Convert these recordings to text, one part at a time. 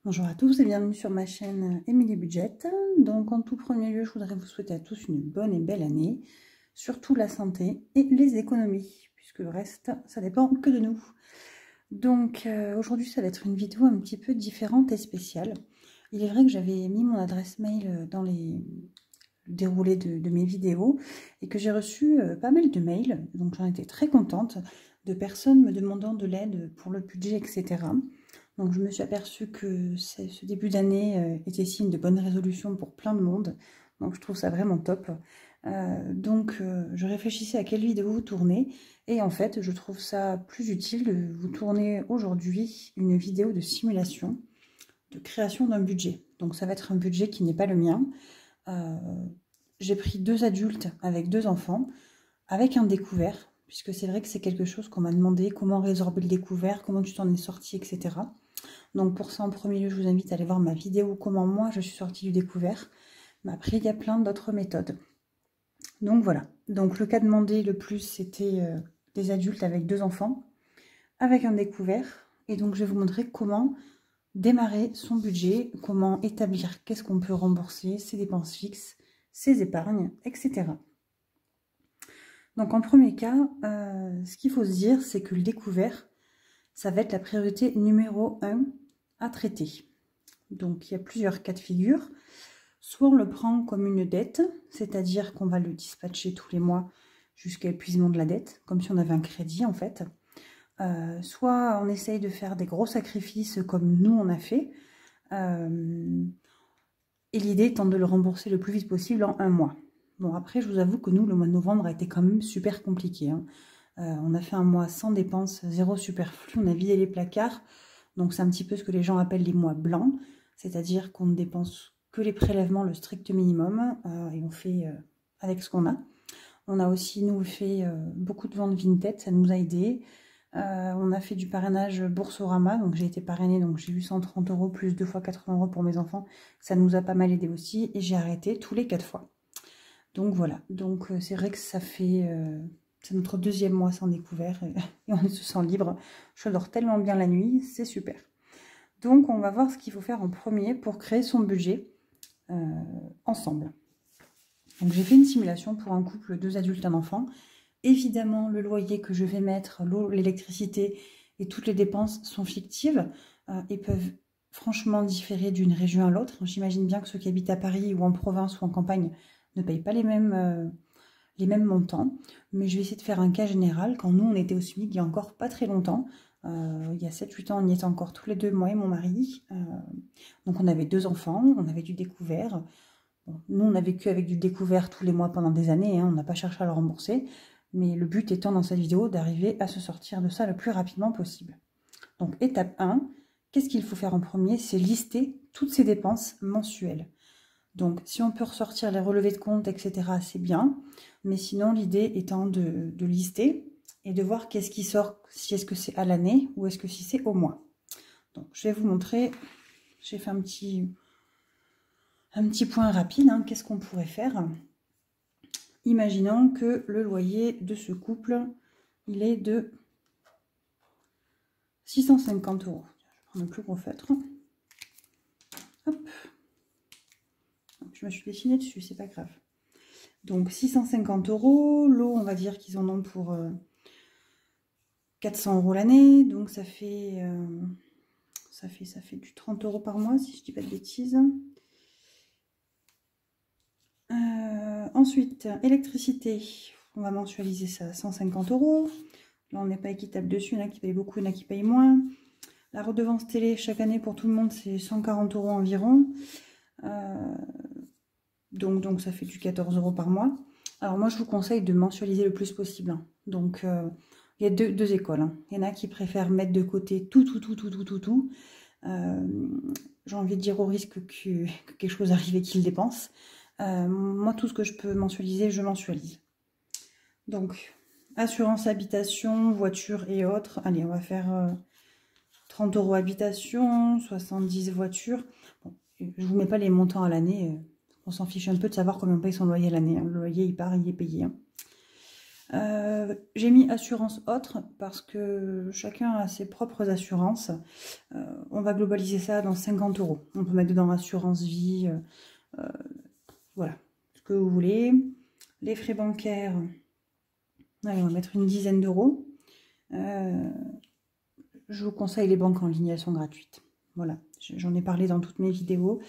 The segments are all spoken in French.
Bonjour à tous et bienvenue sur ma chaîne Émilie Budget. Donc en tout premier lieu, je voudrais vous souhaiter à tous une bonne et belle année, surtout la santé et les économies, puisque le reste, ça dépend que de nous. Donc aujourd'hui, ça va être une vidéo un petit peu différente et spéciale. Il est vrai que j'avais mis mon adresse mail dans le déroulé de mes vidéos et que j'ai reçu pas mal de mails, donc j'en étais très contente, de personnes me demandant de l'aide pour le budget, etc. Donc je me suis aperçue que ce début d'année était signe de bonnes résolutions pour plein de monde. Donc je trouve ça vraiment top. Je réfléchissais à quelle vidéo vous tourner. Et en fait, je trouve ça plus utile de vous tourner aujourd'hui une vidéo de simulation de création d'un budget. Donc ça va être un budget qui n'est pas le mien. J'ai pris 2 adultes avec 2 enfants, avec un découvert, puisque c'est vrai que c'est quelque chose qu'on m'a demandé, comment résorber le découvert, comment tu t'en es sorti, etc. Donc pour ça, en premier lieu, je vous invite à aller voir ma vidéo comment moi je suis sortie du découvert. Mais après, il y a plein d'autres méthodes. Donc voilà. Donc le cas demandé le plus, c'était des adultes avec 2 enfants, avec un découvert. Et donc je vais vous montrer comment démarrer son budget, comment établir qu'est-ce qu'on peut rembourser, ses dépenses fixes, ses épargnes, etc. Donc en premier cas, ce qu'il faut se dire, c'est que le découvert, ça va être la priorité numéro 1 à traiter. Donc il y a plusieurs cas de figure. Soit on le prend comme une dette, c'est-à-dire qu'on va le dispatcher tous les mois jusqu'à épuisement de la dette, comme si on avait un crédit en fait. Soit on essaye de faire des gros sacrifices comme nous on a fait. Et l'idée étant de le rembourser le plus vite possible en 1 mois. Bon, après, je vous avoue que nous, le mois de novembre a été quand même super compliqué. Hein. On a fait un mois sans dépenses, zéro superflu, on a vidé les placards. Donc c'est un petit peu ce que les gens appellent les mois blancs, c'est-à-dire qu'on ne dépense que les prélèvements, le strict minimum, et on fait avec ce qu'on a. On a aussi, nous, fait beaucoup de ventes Vinted, ça nous a aidés. On a fait du parrainage Boursorama, donc j'ai été parrainée, donc j'ai eu 130 € plus 2 fois 80 € pour mes enfants. Ça nous a pas mal aidé aussi, et j'ai arrêté tous les 4 fois. Donc voilà, donc c'est vrai que ça fait... c'est notre 2e mois sans découvert, et on se sent libre. Je dors tellement bien la nuit, c'est super. Donc on va voir ce qu'il faut faire en premier pour créer son budget ensemble. Donc j'ai fait une simulation pour un couple, 2 adultes, 1 enfant. Évidemment, le loyer que je vais mettre, l'eau, l'électricité et toutes les dépenses sont fictives et peuvent franchement différer d'une région à l'autre. J'imagine bien que ceux qui habitent à Paris ou en province ou en campagne ne payent pas les mêmes montants. Mais je vais essayer de faire un cas général. Quand nous, on était au SMIC il y a encore pas très longtemps, il y a 7-8 ans, on y était encore tous les deux, moi et mon mari. Donc on avait 2 enfants, on avait du découvert. Bon, nous, on a vécu avec du découvert tous les mois pendant des années, hein, on n'a pas cherché à le rembourser. Mais le but étant dans cette vidéo d'arriver à se sortir de ça le plus rapidement possible. Donc étape 1, qu'est-ce qu'il faut faire en premier? C'est lister toutes ces dépenses mensuelles. Donc si on peut ressortir les relevés de compte, etc., c'est bien. Mais sinon, l'idée étant de lister et de voir qu'est-ce qui sort, si est-ce que c'est à l'année ou est-ce que si c'est au mois. Donc je vais vous montrer, j'ai fait un petit point rapide, hein, qu'est-ce qu'on pourrait faire. Imaginons que le loyer de ce couple, il est de 650 €. Je vais prendre un plus gros feutre. Hop. Je me suis dessinée dessus, c'est pas grave. Donc 650 €. L'eau, on va dire qu'ils en ont pour 400 € l'année. Donc ça fait du 30 € par mois, si je dis pas de bêtises. Ensuite, électricité, on va mensualiser ça à 150 €. Là, on n'est pas équitable dessus. Il y en a qui payent beaucoup, il y en a qui payent moins. La redevance télé, chaque année, pour tout le monde, c'est 140 € environ. Donc, ça fait du 14 € par mois. Alors, moi, je vous conseille de mensualiser le plus possible. Hein. Donc, il y a deux écoles. Hein. Il y en a qui préfèrent mettre de côté tout. J'ai envie de dire au risque que quelque chose arrive et qu'ils dépensent. Moi, tout ce que je peux mensualiser, je mensualise. Donc, assurance habitation, voiture et autres. Allez, on va faire 30 € habitation, 70 voiture. Bon, je vous mets pas les montants à l'année. On s'en fiche un peu de savoir combien on paye son loyer à l'année. Hein. Le loyer, il part, il est payé. Hein. J'ai mis assurance autre parce que chacun a ses propres assurances. On va globaliser ça dans 50 €. On peut mettre dedans assurance vie, voilà, ce que vous voulez. Les frais bancaires, allez, on va mettre une dizaine d'euros. Je vous conseille les banques en ligne, elles sont gratuites. Voilà, j'en ai parlé dans toutes mes vidéos.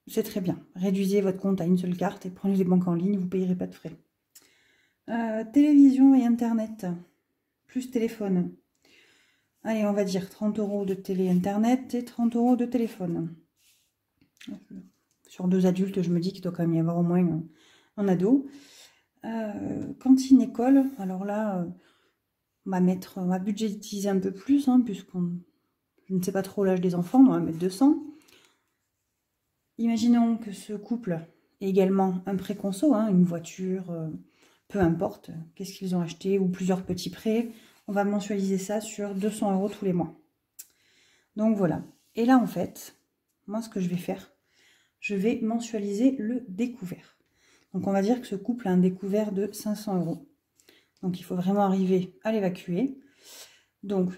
C'est très bien. Réduisez votre compte à une seule carte et prenez les banques en ligne, vous ne payerez pas de frais. Télévision et internet, plus téléphone. Allez, on va dire 30 € de télé internet et 30 € de téléphone. Sur 2 adultes, je me dis qu'il doit quand même y avoir au moins un ado. Cantine école, alors là, on va budgétiser un peu plus, hein, je ne sais pas trop l'âge des enfants, on va mettre 200. Imaginons que ce couple ait également un prêt conso, hein, une voiture, peu importe, qu'est-ce qu'ils ont acheté, ou plusieurs petits prêts. On va mensualiser ça sur 200 € tous les mois. Donc voilà. Et là, en fait, moi, ce que je vais faire, je vais mensualiser le découvert. Donc on va dire que ce couple a un découvert de 500 €. Donc il faut vraiment arriver à l'évacuer. Donc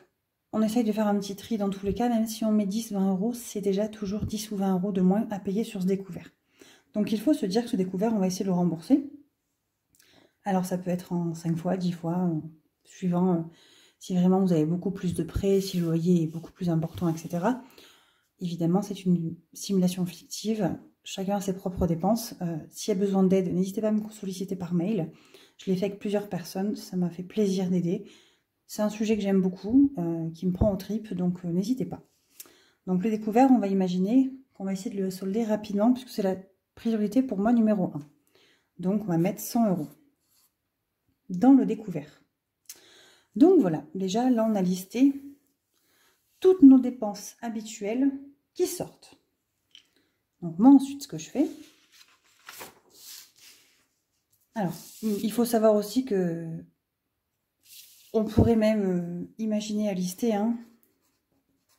on essaye de faire un petit tri dans tous les cas, même si on met 10-20 €, c'est déjà toujours 10 ou 20 € de moins à payer sur ce découvert. Donc il faut se dire que ce découvert, on va essayer de le rembourser. Alors ça peut être en 5 fois, 10 fois, suivant si vraiment vous avez beaucoup plus de prêts, si le loyer est beaucoup plus important, etc. Évidemment, c'est une simulation fictive. Chacun a ses propres dépenses. S'il y a besoin d'aide, n'hésitez pas à me solliciter par mail. Je l'ai fait avec plusieurs personnes, ça m'a fait plaisir d'aider. C'est un sujet que j'aime beaucoup, qui me prend aux tripes, donc n'hésitez pas. Donc le découvert, on va imaginer qu'on va essayer de le solder rapidement, puisque c'est la priorité pour moi numéro 1. Donc on va mettre 100 € dans le découvert. Donc voilà, déjà là on a listé toutes nos dépenses habituelles qui sortent. Donc moi ensuite ce que je fais, alors il faut savoir aussi que on pourrait même imaginer à lister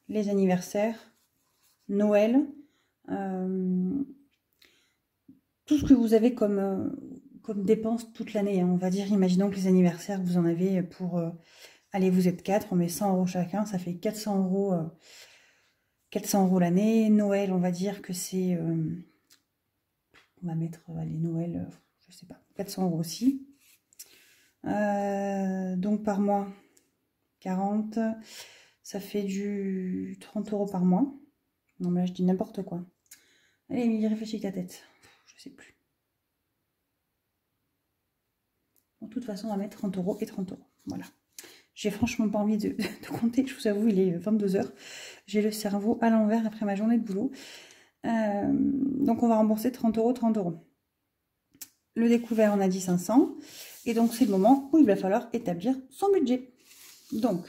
les anniversaires, Noël, tout ce que vous avez comme dépenses toute l'année. On va dire, imaginons que les anniversaires, vous en avez pour... allez, vous êtes 4, on met 100 € chacun, ça fait 400 €, 400 € l'année. Noël, on va dire que c'est... on va mettre, allez, Noël, je sais pas, 400 € aussi. Donc par mois, 40, ça fait du 30 € par mois. Non mais là je dis n'importe quoi. Allez, il réfléchit ta tête, je sais plus. De toute façon, on va mettre 30 € et 30 €. Voilà. J'ai franchement pas envie de compter, je vous avoue, il est 22 h. J'ai le cerveau à l'envers après ma journée de boulot. Donc on va rembourser 30 €, 30 €. Le découvert, on a dit 500. Et donc c'est le moment où il va falloir établir son budget. Donc,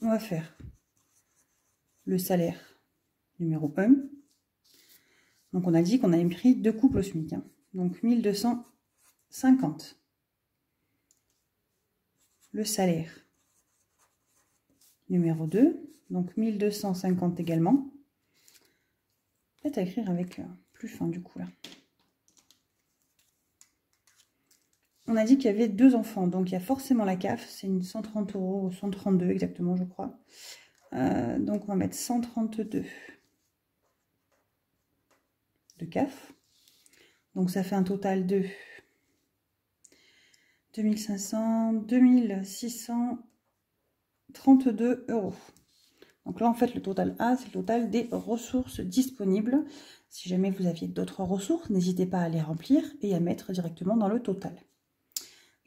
on va faire le salaire numéro 1. Donc on a dit qu'on avait pris 2 couples au SMIC. Hein. Donc 1250. Le salaire numéro 2. Donc 1250 également. Peut-être à écrire avec plus fin du coup là. On a dit qu'il y avait 2 enfants, donc il y a forcément la CAF, c'est une 130 €, 132 exactement je crois. Donc on va mettre 132 de CAF. Donc ça fait un total de 2500, 2632 €. Donc là en fait le total A, c'est le total des ressources disponibles. Si jamais vous aviez d'autres ressources, n'hésitez pas à les remplir et à mettre directement dans le total.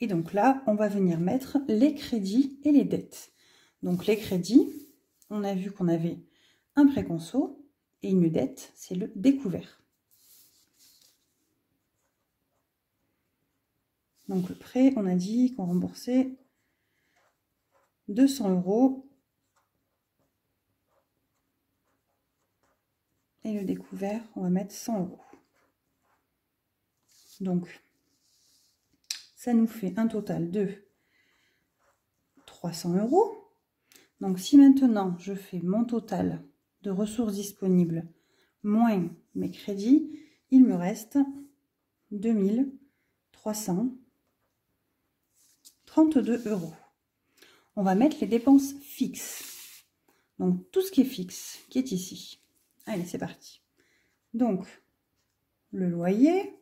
Et donc là, on va venir mettre les crédits et les dettes. Donc les crédits, on a vu qu'on avait un prêt conso et une dette, c'est le découvert. Donc le prêt, on a dit qu'on remboursait 200 €. Et le découvert, on va mettre 100 €. Donc, ça nous fait un total de 300 €. Donc, si maintenant je fais mon total de ressources disponibles moins mes crédits, il me reste 2300 332 €. On va mettre les dépenses fixes. Donc, tout ce qui est fixe, qui est ici. Allez, c'est parti. Donc, le loyer.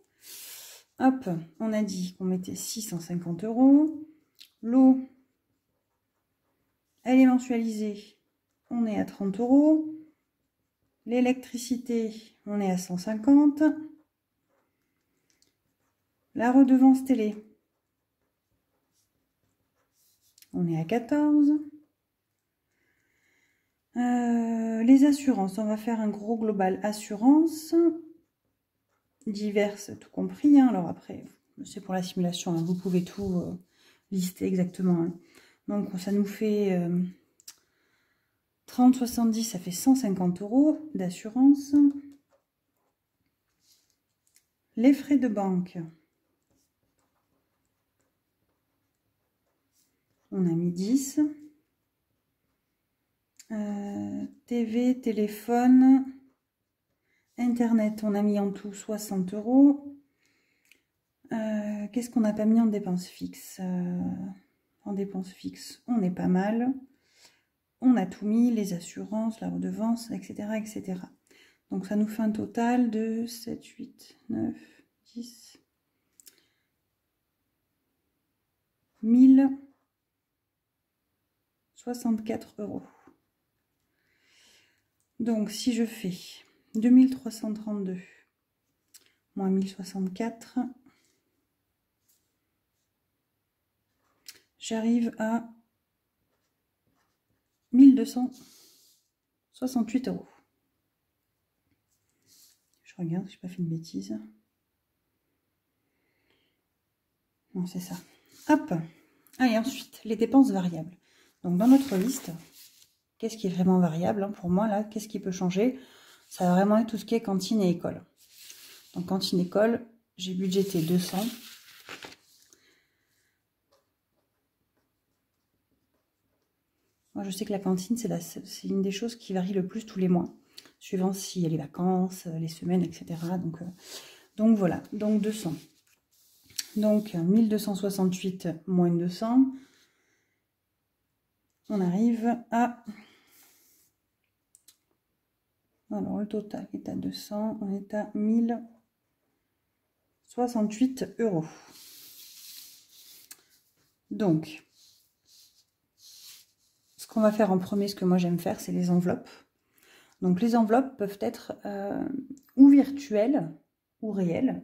Hop, on a dit qu'on mettait 650 €. L'eau, elle est mensualisée. On est à 30 €. L'électricité, on est à 150. La redevance télé, on est à 14. Les assurances, on va faire un gros global assurance. Diverses, tout compris. Hein. Alors après, c'est pour la simulation, hein. Vous pouvez tout lister exactement. Hein. Donc ça nous fait 30,70, ça fait 150 € d'assurance. Les frais de banque, on a mis 10. TV, téléphone, internet, on a mis en tout 60 €. Qu'est-ce qu'on n'a pas mis en dépenses fixes? En dépenses fixes, on est pas mal. On a tout mis, les assurances, la redevance, etc., etc. Donc ça nous fait un total de 7, 8, 9, 10, 1064 €. Donc si je fais 2332 moins 1064, j'arrive à 1268 €. Je regarde si je n'ai pas fait une bêtise. Non, c'est ça. Hop. Allez, ensuite, les dépenses variables. Donc, dans notre liste, qu'est-ce qui est vraiment variable hein, pour moi, là, qu'est-ce qui peut changer? Ça va vraiment être tout ce qui est cantine et école. Donc, cantine, école, j'ai budgété 200. Moi, je sais que la cantine, c'est une des choses qui varie le plus tous les mois, suivant s'il y a les vacances, les semaines, etc. Donc voilà, donc 200. Donc 1268 moins 200, on arrive à... Alors le total est à 200, on est à 1068 €. Donc, ce qu'on va faire en premier, ce que moi j'aime faire, c'est les enveloppes. Donc les enveloppes peuvent être ou virtuelles ou réelles.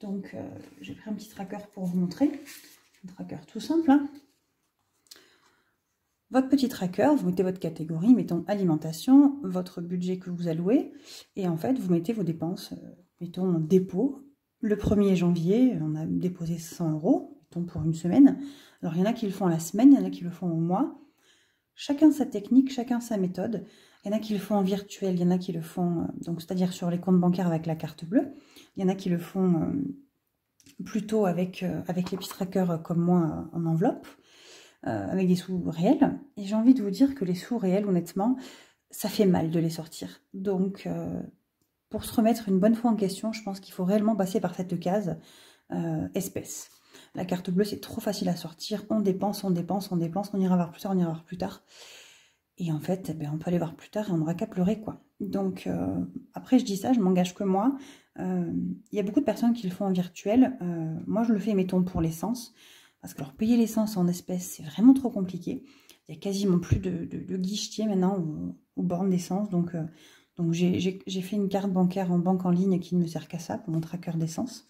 Donc j'ai pris un petit tracker pour vous montrer. Un tracker tout simple. Hein. Votre petit tracker, vous mettez votre catégorie, mettons alimentation, votre budget que vous allouez. Et en fait, vous mettez vos dépenses, mettons dépôt. Le 1er janvier, on a déposé 100 €, mettons pour une semaine. Alors il y en a qui le font à la semaine, il y en a qui le font au mois. Chacun sa technique, chacun sa méthode. Il y en a qui le font en virtuel, il y en a qui le font, donc c'est-à-dire sur les comptes bancaires avec la carte bleue. Il y en a qui le font plutôt avec les petits trackers comme moi en enveloppe, avec des sous réels. Et j'ai envie de vous dire que les sous réels, honnêtement, ça fait mal de les sortir. Donc, pour se remettre une bonne fois en question, je pense qu'il faut réellement passer par cette case espèces. La carte bleue, c'est trop facile à sortir. On dépense, on dépense, on dépense. On ira voir plus tard, on ira voir plus tard. Et en fait, on peut aller voir plus tard et on n'aura qu'à pleurer, quoi. Donc, après, je dis ça, je m'engage que moi. Il y a beaucoup de personnes qui le font en virtuel. Moi, je le fais, mettons, pour l'essence. Parce que alors, payer l'essence en espèces, c'est vraiment trop compliqué. Il n'y a quasiment plus de guichetier maintenant aux bornes d'essence. Donc j'ai fait une carte bancaire en banque en ligne qui ne me sert qu'à ça, pour mon tracker d'essence.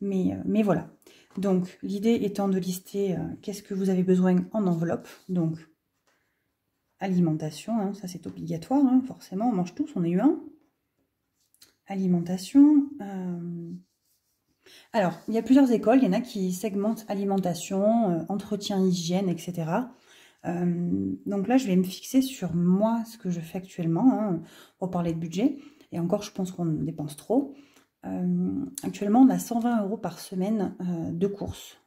Mais voilà. Donc, l'idée étant de lister qu'est-ce que vous avez besoin en enveloppe. Donc, alimentation, hein, ça c'est obligatoire, hein, forcément, on mange tous, on est humain. Alimentation. Alors, il y a plusieurs écoles, il y en a qui segmentent alimentation, entretien, hygiène, etc. Donc là, je vais me fixer sur moi, ce que je fais actuellement, hein, pour parler de budget. Et encore, je pense qu'on dépense trop. Actuellement, on a 120 € par semaine de courses.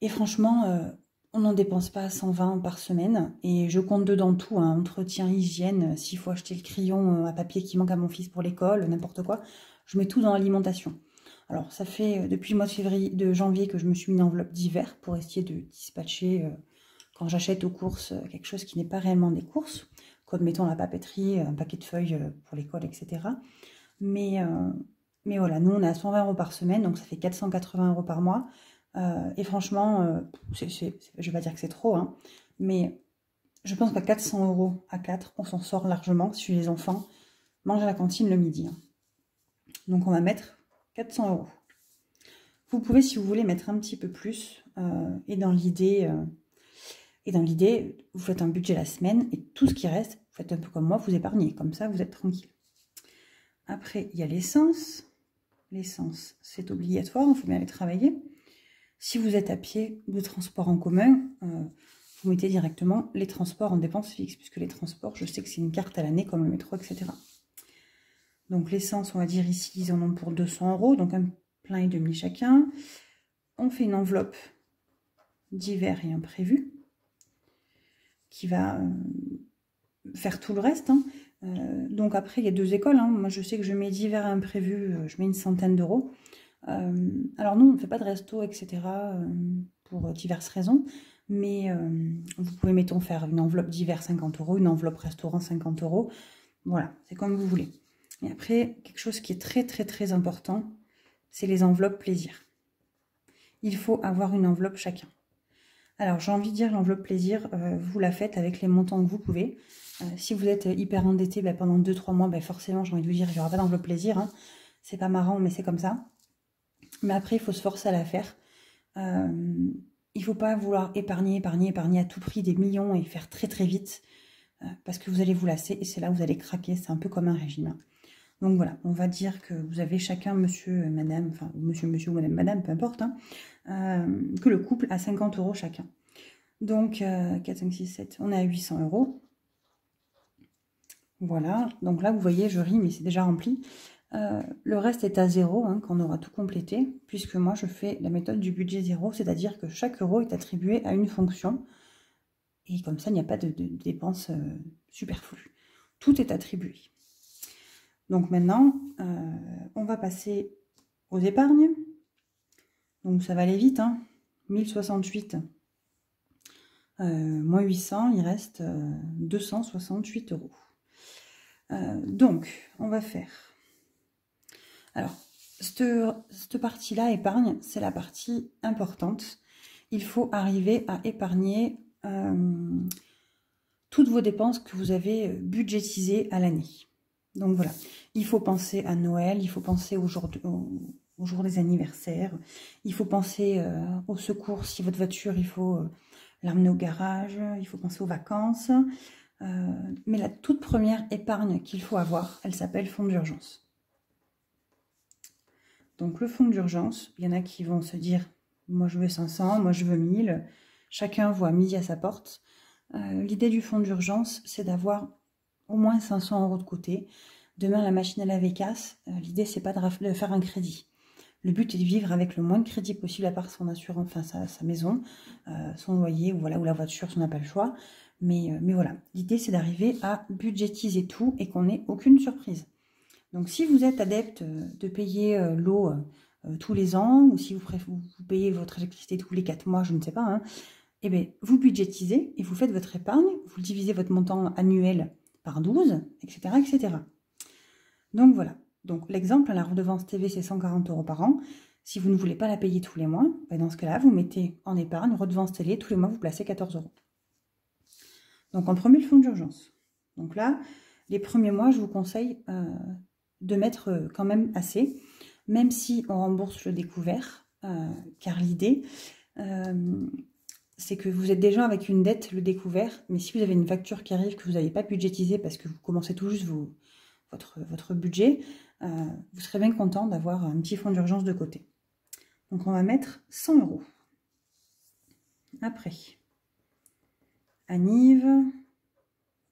Et franchement, on n'en dépense pas 120 par semaine. Et je compte dedans tout, hein, entretien, hygiène, s'il faut acheter le crayon à papier qui manque à mon fils pour l'école, n'importe quoi. Je mets tout dans l'alimentation. Alors, ça fait depuis le mois de janvier que je me suis mis une enveloppe d'hiver pour essayer de dispatcher quand j'achète aux courses quelque chose qui n'est pas réellement des courses, comme mettons la papeterie, un paquet de feuilles pour l'école, etc. Mais voilà, nous on est à 120 € par semaine, donc ça fait 480 € par mois. Et franchement, je vais pas dire que c'est trop, hein, mais je pense qu'à 400 € à 4, on s'en sort largement si les enfants mangent à la cantine le midi. Hein. Donc on va mettre 400 €. Vous pouvez, si vous voulez, mettre un petit peu plus. Et dans l'idée, vous faites un budget la semaine et tout ce qui reste, vous faites un peu comme moi, vous épargnez. Comme ça, vous êtes tranquille. Après, il y a l'essence. L'essence, c'est obligatoire, il faut bien aller travailler. Si vous êtes à pied ou de transport en commun, vous mettez directement les transports en dépenses fixes, puisque les transports, je sais que c'est une carte à l'année, comme le métro, etc. Donc l'essence, on va dire ici, ils en ont pour 200 €, donc un plein et demi chacun. On fait une enveloppe d'hiver et imprévu, qui va faire tout le reste. Hein. Donc après, il y a deux écoles. Hein. Moi, je sais que je mets d'hiver et imprévu, je mets une centaine d'euros. Alors nous, on ne fait pas de resto, etc. Pour diverses raisons. Mais vous pouvez, mettons, faire une enveloppe d'hiver 50 €, une enveloppe restaurant 50 €. Voilà, c'est comme vous voulez. Et après, quelque chose qui est très, très, très important, c'est les enveloppes plaisir. Il faut avoir une enveloppe chacun. Alors, j'ai envie de dire l'enveloppe plaisir, vous la faites avec les montants que vous pouvez. Si vous êtes hyper endetté pendant 2-3 mois, forcément, j'ai envie de vous dire, il n'y aura pas d'enveloppe plaisir. Hein. C'est pas marrant, mais c'est comme ça. Mais après, il faut se forcer à la faire. Il ne faut pas vouloir épargner à tout prix des millions et faire très très vite. Parce que vous allez vous lasser et c'est là où vous allez craquer. C'est un peu comme un régime. Donc voilà, on va dire que vous avez chacun monsieur, madame, enfin monsieur ou madame, madame, peu importe, hein, que le couple a 50 € chacun. Donc 4, 5, 6, 7, on est à 800 €. Voilà, donc là vous voyez, je ris, mais c'est déjà rempli. Le reste est à 0 hein, quand on aura tout complété, puisque moi je fais la méthode du budget 0, c'est-à-dire que chaque euro est attribué à une fonction. Et comme ça, il n'y a pas de dépenses superflues. Tout est attribué. Donc maintenant, on va passer aux épargnes. Donc ça va aller vite, hein. 1068 moins 800, il reste 268 €. Donc, on va faire... Alors, cette partie-là, épargne, c'est la partie importante. Il faut arriver à épargner toutes vos dépenses que vous avez budgétisées à l'année. Donc voilà, il faut penser à Noël, il faut penser au jour des anniversaires, il faut penser au secours si votre voiture, il faut l'amener au garage, il faut penser aux vacances. Mais la toute première épargne qu'il faut avoir, elle s'appelle fonds d'urgence. Donc le fonds d'urgence, il y en a qui vont se dire, moi je veux 500, moi je veux 1000, chacun voit midi à sa porte. L'idée du fonds d'urgence, c'est d'avoir au moins 500 € de côté. Demain, la machine à laver casse. L'idée, c'est pas de faire un crédit. Le but est de vivre avec le moins de crédit possible, à part son assurance, enfin sa maison, son loyer, ou voilà, ou la voiture, si on n'a pas le choix. Mais voilà, l'idée, c'est d'arriver à budgétiser tout et qu'on n'ait aucune surprise. Donc, si vous êtes adepte de payer l'eau tous les ans, ou si vous payez votre électricité tous les 4 mois, je ne sais pas, hein, eh bien, vous budgétisez et vous faites votre épargne, vous divisez votre montant annuel par 12, etc., etc. Donc voilà. Donc l'exemple, la redevance TV, c'est 140 € par an. Si vous ne voulez pas la payer tous les mois, dans ce cas-là, vous mettez en épargne, redevance télé, tous les mois, vous placez 14 €. Donc en premier, le fonds d'urgence. Donc là, les premiers mois, je vous conseille de mettre quand même assez, même si on rembourse le découvert, car l'idée... c'est que vous êtes déjà avec une dette, le découvert, mais si vous avez une facture qui arrive que vous n'avez pas budgétisée parce que vous commencez tout juste votre budget, vous serez bien content d'avoir un petit fonds d'urgence de côté. Donc on va mettre 100 €. Après, Anniv,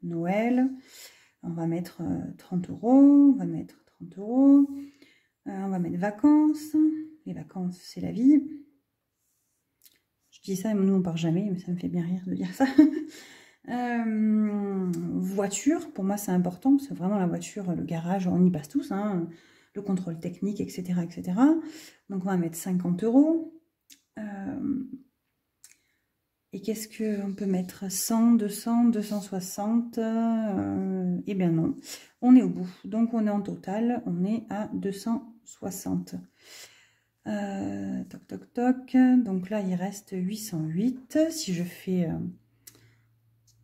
Noël, on va mettre 30 €, on va mettre 30 €, on va mettre vacances, les vacances c'est la vie. Je dis ça, nous on part jamais, mais ça me fait bien rire de dire ça. Voiture, pour moi c'est important, parce que vraiment la voiture, le garage, on y passe tous. Hein. le contrôle technique, etc., etc. Donc, on va mettre 50 €. Et qu'est-ce qu'on peut mettre? 100, 200, 260 eh bien non, on est au bout. Donc, on est en total, on est à 260. Toc, toc, toc. Donc là, il reste 808. Si je fais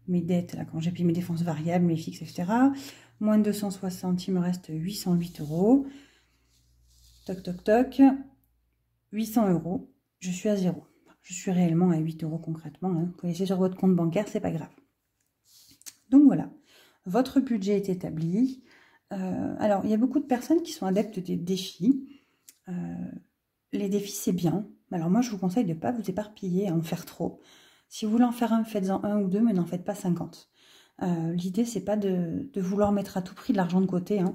mes dettes, là, quand j'ai payé mes dépenses variables, mes fixes, etc., moins 260, il me reste 808 €. Toc, toc, toc. 800 €. Je suis à 0. Je suis réellement à 8 € concrètement. Hein. Vous pouvez laisser sur votre compte bancaire, c'est pas grave. Donc voilà, votre budget est établi. Alors, il y a beaucoup de personnes qui sont adeptes des défis. Les défis, c'est bien. Alors moi, je vous conseille de ne pas vous éparpiller, à en faire trop. Si vous voulez en faire un, faites-en un ou deux, mais n'en faites pas 50. L'idée, c'est pas de vouloir mettre à tout prix de l'argent de côté. Hein.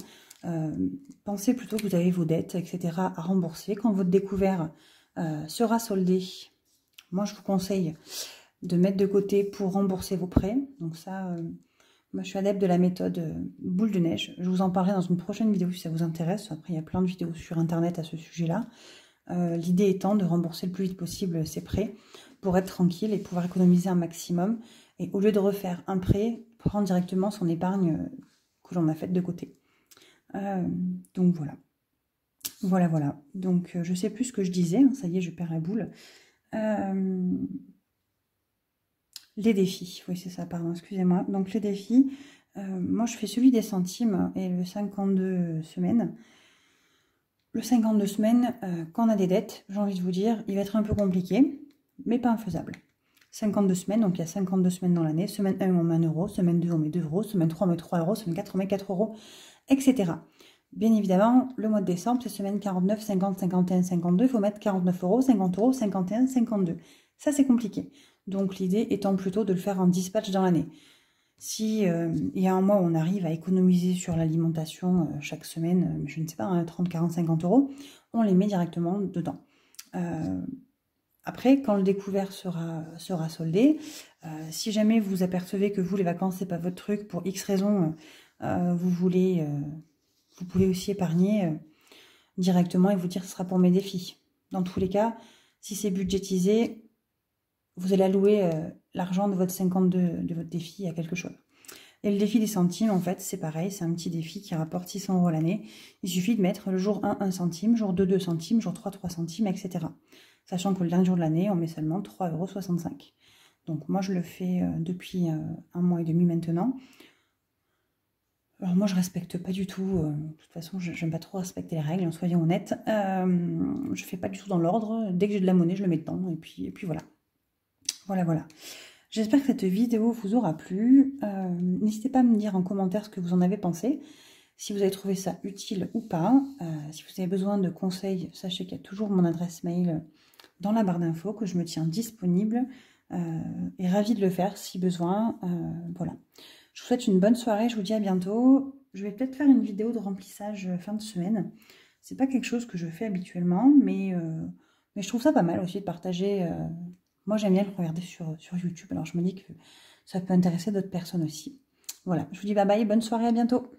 Pensez plutôt que vous avez vos dettes, etc. à rembourser. Quand votre découvert sera soldé, moi, je vous conseille de mettre de côté pour rembourser vos prêts. Donc ça, moi, je suis adepte de la méthode boule de neige. Je vous en parlerai dans une prochaine vidéo si ça vous intéresse. Après, il y a plein de vidéos sur Internet à ce sujet-là. L'idée étant de rembourser le plus vite possible ses prêts pour être tranquille et pouvoir économiser un maximum. Et au lieu de refaire un prêt, prendre directement son épargne que l'on a faite de côté. Donc voilà. Voilà. Donc je sais plus ce que je disais. Hein, ça y est, je perds la boule. Les défis. Oui, c'est ça, pardon, excusez-moi. Donc les défis. Moi, je fais celui des centimes et le 52 semaines. Le 52 semaines, quand on a des dettes, j'ai envie de vous dire, il va être un peu compliqué, mais pas infaisable. 52 semaines, donc il y a 52 semaines dans l'année. Semaine 1, on met 1 €. Semaine 2, on met 2 €. Semaine 3, on met 3 €. Semaine 4, on met 4 €, etc. Bien évidemment, le mois de décembre, c'est semaine 49, 50, 51, 52. Il faut mettre 49 €, 50 €, 51, 52. Ça, c'est compliqué. Donc, l'idée étant plutôt de le faire en dispatch dans l'année. Si il y a un mois où on arrive à économiser sur l'alimentation chaque semaine, je ne sais pas, hein, 30, 40, 50 €, on les met directement dedans. Après, quand le découvert sera soldé, si jamais vous apercevez que vous, les vacances, c'est pas votre truc, pour X raisons, vous pouvez aussi épargner directement et vous dire que ce sera pour mes défis. Dans tous les cas, si c'est budgétisé, vous allez allouer l'argent de votre 52, de votre défi à quelque chose. Et le défi des centimes, en fait, c'est pareil, c'est un petit défi qui rapporte 600 € l'année. Il suffit de mettre le jour 1, 1 centime, jour 2, 2 centimes, jour 3, 3 centimes, etc. Sachant que le dernier jour de l'année, on met seulement 3,65 €. Donc moi, je le fais depuis 1 mois et demi maintenant. Alors moi, je respecte pas du tout, de toute façon, j'aime pas trop respecter les règles, soyons honnêtes. Je fais pas du tout dans l'ordre. Dès que j'ai de la monnaie, je le mets dedans, et puis voilà. Voilà. J'espère que cette vidéo vous aura plu. N'hésitez pas à me dire en commentaire ce que vous en avez pensé. Si vous avez trouvé ça utile ou pas. Si vous avez besoin de conseils, sachez qu'il y a toujours mon adresse mail dans la barre d'infos, que je me tiens disponible. Et ravie de le faire si besoin. Voilà. Je vous souhaite une bonne soirée. Je vous dis à bientôt. Je vais peut-être faire une vidéo de remplissage fin de semaine. C'est pas quelque chose que je fais habituellement, mais je trouve ça pas mal aussi de partager... Moi, j'aime bien le regarder sur YouTube, alors je me dis que ça peut intéresser d'autres personnes aussi. Voilà, je vous dis bye bye, bonne soirée, à bientôt.